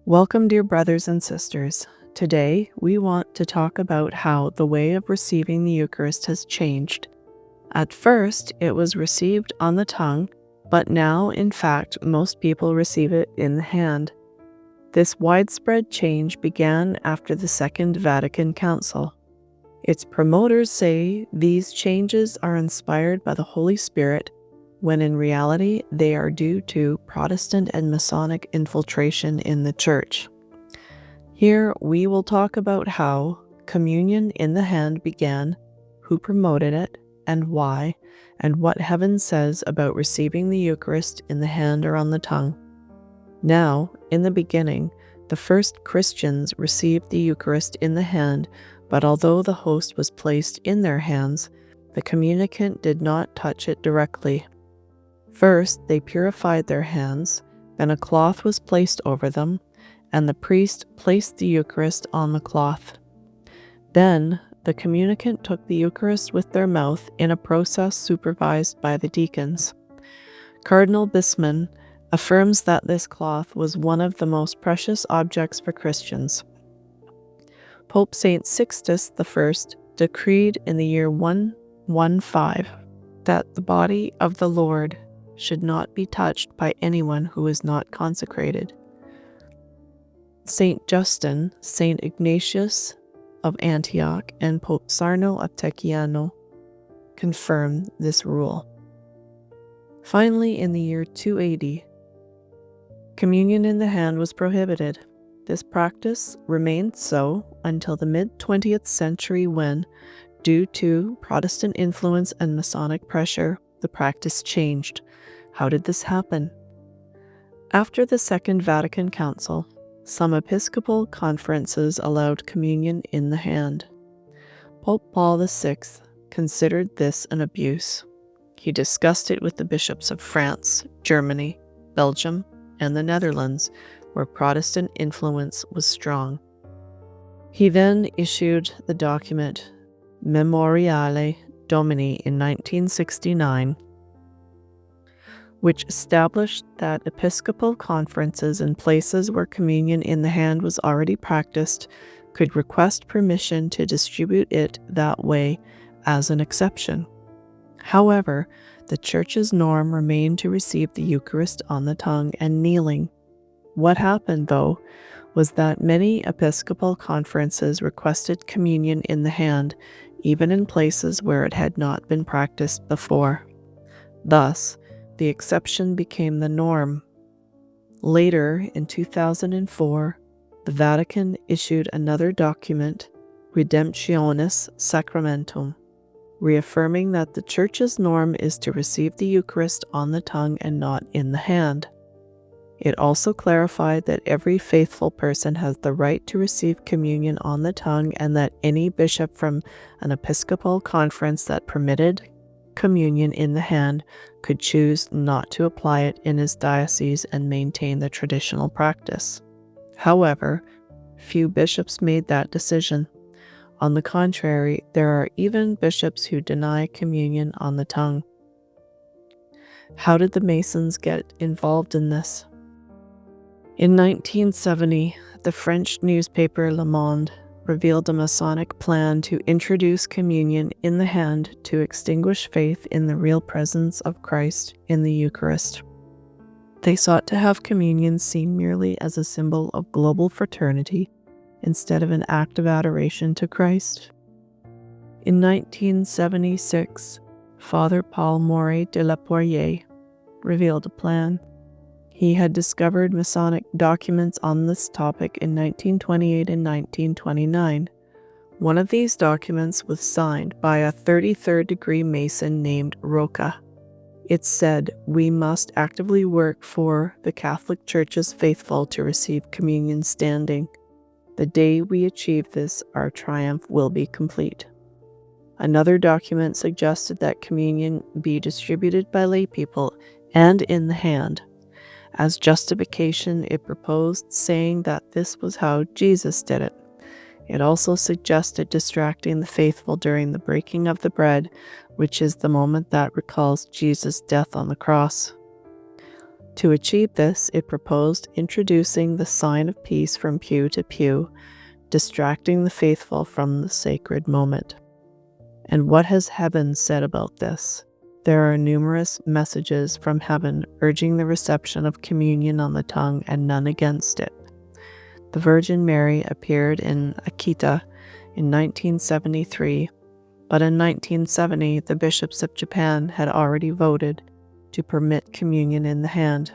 Welcome, dear brothers and sisters. Today, we want to talk about how the way of receiving the Eucharist has changed. At first, it was received on the tongue, but now, in fact, most people receive it in the hand. This widespread change began after the Second Vatican Council. Its promoters say these changes are inspired by the Holy Spirit, when in reality they are due to Protestant and Masonic infiltration in the Church. Here we will talk about how communion in the hand began, who promoted it, and why, and what heaven says about receiving the Eucharist in the hand or on the tongue. Now, in the beginning, the first Christians received the Eucharist in the hand, but although the host was placed in their hands, the communicant did not touch it directly. First, they purified their hands, then a cloth was placed over them, and the priest placed the Eucharist on the cloth. Then, the communicant took the Eucharist with their mouth in a process supervised by the deacons. Cardinal Bisman affirms that this cloth was one of the most precious objects for Christians. Pope St. Sixtus I decreed in the year 115 that the body of the Lord should not be touched by anyone who is not consecrated. St. Justin, St. Ignatius of Antioch, and Pope Sarno of Tecchiano confirm this rule. Finally, in the year 280, communion in the hand was prohibited. This practice remained so until the mid-20th century when, due to Protestant influence and Masonic pressure, the practice changed. How did this happen? After the Second Vatican Council, some episcopal conferences allowed communion in the hand. Pope Paul VI considered this an abuse. He discussed it with the bishops of France, Germany, Belgium, and the Netherlands, where Protestant influence was strong. He then issued the document Memoriale Domini in 1969, which established that episcopal conferences in places where communion in the hand was already practiced could request permission to distribute it that way as an exception. However, the Church's norm remained to receive the Eucharist on the tongue and kneeling. What happened, though, was that many episcopal conferences requested communion in the hand, even in places where it had not been practiced before. Thus, the exception became the norm. Later, in 2004, the Vatican issued another document, Redemptionis Sacramentum, reaffirming that the Church's norm is to receive the Eucharist on the tongue and not in the hand. It also clarified that every faithful person has the right to receive communion on the tongue and that any bishop from an episcopal conference that permitted communion in the hand could choose not to apply it in his diocese and maintain the traditional practice. However, few bishops made that decision. On the contrary, there are even bishops who deny communion on the tongue. How did the Masons get involved in this? In 1970, the French newspaper Le Monde revealed a Masonic plan to introduce communion in the hand to extinguish faith in the real presence of Christ in the Eucharist. They sought to have communion seen merely as a symbol of global fraternity instead of an act of adoration to Christ. In 1976, Father Paul Morey de la Poirier revealed a plan. He had discovered Masonic documents on this topic in 1928 and 1929. One of these documents was signed by a 33rd degree Mason named Roca. It said, "We must actively work for the Catholic Church's faithful to receive communion standing. The day we achieve this, our triumph will be complete." Another document suggested that communion be distributed by lay people and in the hand. As justification, it proposed saying that this was how Jesus did it. It also suggested distracting the faithful during the breaking of the bread, which is the moment that recalls Jesus' death on the cross. To achieve this, it proposed introducing the sign of peace from pew to pew, distracting the faithful from the sacred moment. And what has heaven said about this? There are numerous messages from heaven urging the reception of communion on the tongue and none against it. The Virgin Mary appeared in Akita in 1973, but in 1970 the bishops of Japan had already voted to permit communion in the hand.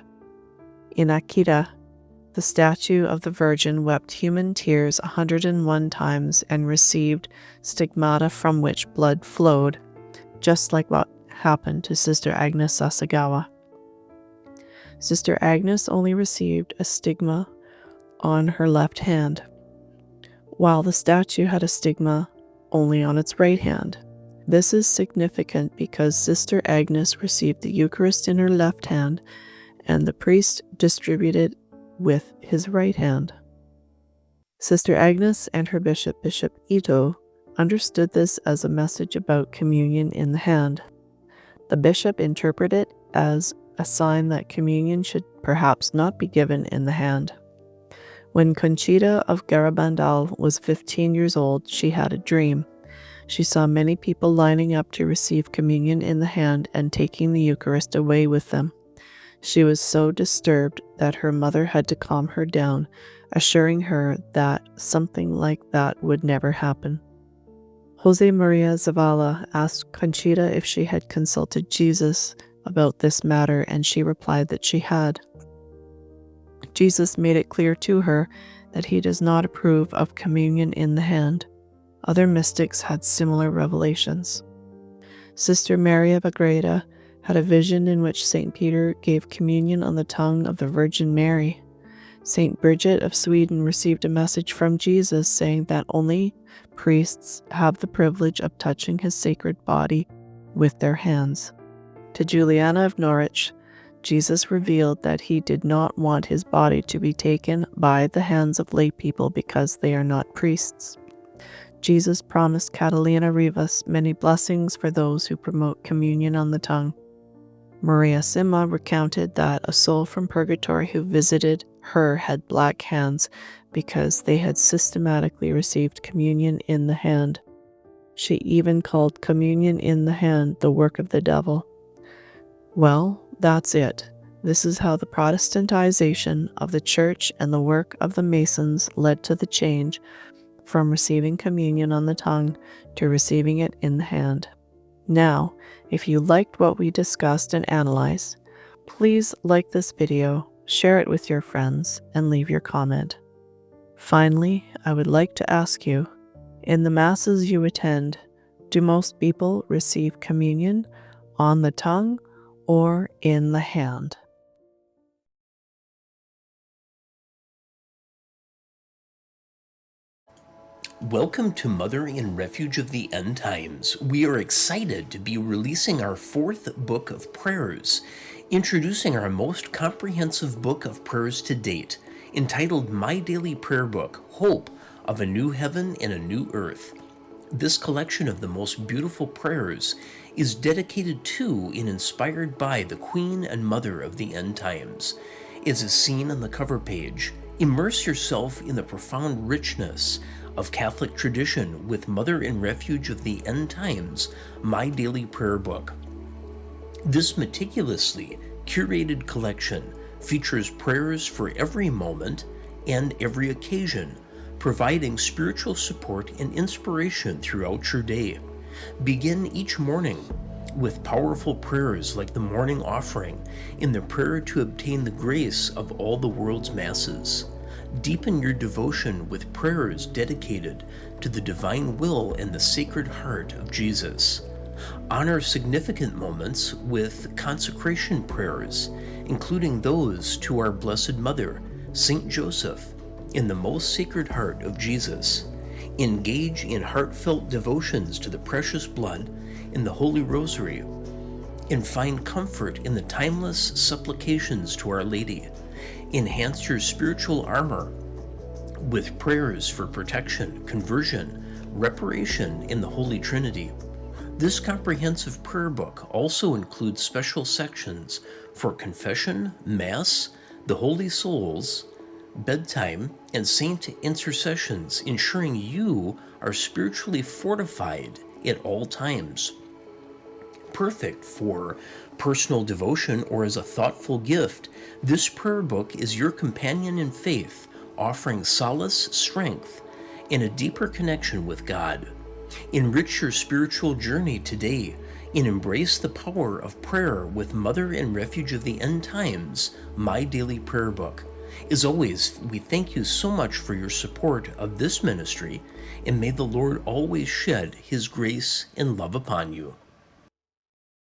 In Akita, the statue of the Virgin wept human tears 101 times and received stigmata from which blood flowed, just like what happened to Sister Agnes Sasagawa. Sister Agnes only received a stigma on her left hand, while the statue had a stigma only on its right hand. This is significant because Sister Agnes received the Eucharist in her left hand and the priest distributed with his right hand. Sister Agnes and her bishop, Bishop Ito, understood this as a message about communion in the hand. The bishop interpreted it as a sign that communion should perhaps not be given in the hand. When Conchita of Garabandal was 15 years old, she had a dream. She saw many people lining up to receive communion in the hand and taking the Eucharist away with them. She was so disturbed that her mother had to calm her down, assuring her that something like that would never happen. Jose Maria Zavala asked Conchita if she had consulted Jesus about this matter, and she replied that she had. Jesus made it clear to her that he does not approve of communion in the hand. Other mystics had similar revelations. Sister Mary of Agreda had a vision in which St. Peter gave communion on the tongue of the Virgin Mary. St. Bridget of Sweden received a message from Jesus saying that only priests have the privilege of touching his sacred body with their hands. To Juliana of Norwich, Jesus revealed that he did not want his body to be taken by the hands of lay people because they are not priests. Jesus promised Catalina Rivas many blessings for those who promote communion on the tongue. Maria Sima recounted that a soul from purgatory who visited her had black hands because they had systematically received communion in the hand. She even called communion in the hand the work of the devil. Well, that's it. This is how the Protestantization of the Church and the work of the Masons led to the change from receiving communion on the tongue to receiving it in the hand. Now, if you liked what we discussed and analyzed, please like this video, share it with your friends, and leave your comment. Finally, I would like to ask you, in the Masses you attend, do most people receive communion on the tongue or in the hand? Welcome to Mother in Refuge of the End Times. We are excited to be releasing our 4th book of prayers, introducing our most comprehensive book of prayers to date, entitled My Daily Prayer Book, Hope of a New Heaven and a New Earth. This collection of the most beautiful prayers is dedicated to and inspired by the Queen and Mother of the End Times. As is seen on the cover page, immerse yourself in the profound richness of Catholic tradition with Mother in Refuge of the End Times, My Daily Prayer Book. This meticulously curated collection features prayers for every moment and every occasion, providing spiritual support and inspiration throughout your day. Begin each morning with powerful prayers like the morning offering in the prayer to obtain the grace of all the world's masses. Deepen your devotion with prayers dedicated to the divine will and the Sacred Heart of Jesus. Honor significant moments with consecration prayers, including those to our Blessed Mother, Saint Joseph, in the most Sacred Heart of Jesus. Engage in heartfelt devotions to the precious blood in the Holy Rosary, and find comfort in the timeless supplications to Our Lady. Enhance your spiritual armor with prayers for protection, conversion, reparation in the Holy Trinity. This comprehensive prayer book also includes special sections for confession, Mass, the Holy Souls, bedtime, and saint intercessions, ensuring you are spiritually fortified at all times. Perfect for personal devotion or as a thoughtful gift, this prayer book is your companion in faith, offering solace, strength, and a deeper connection with God. Enrich your spiritual journey today and embrace the power of prayer with Mother and Refuge of the End Times, My Daily Prayer Book. As always, we thank you so much for your support of this ministry, and may the Lord always shed His grace and love upon you.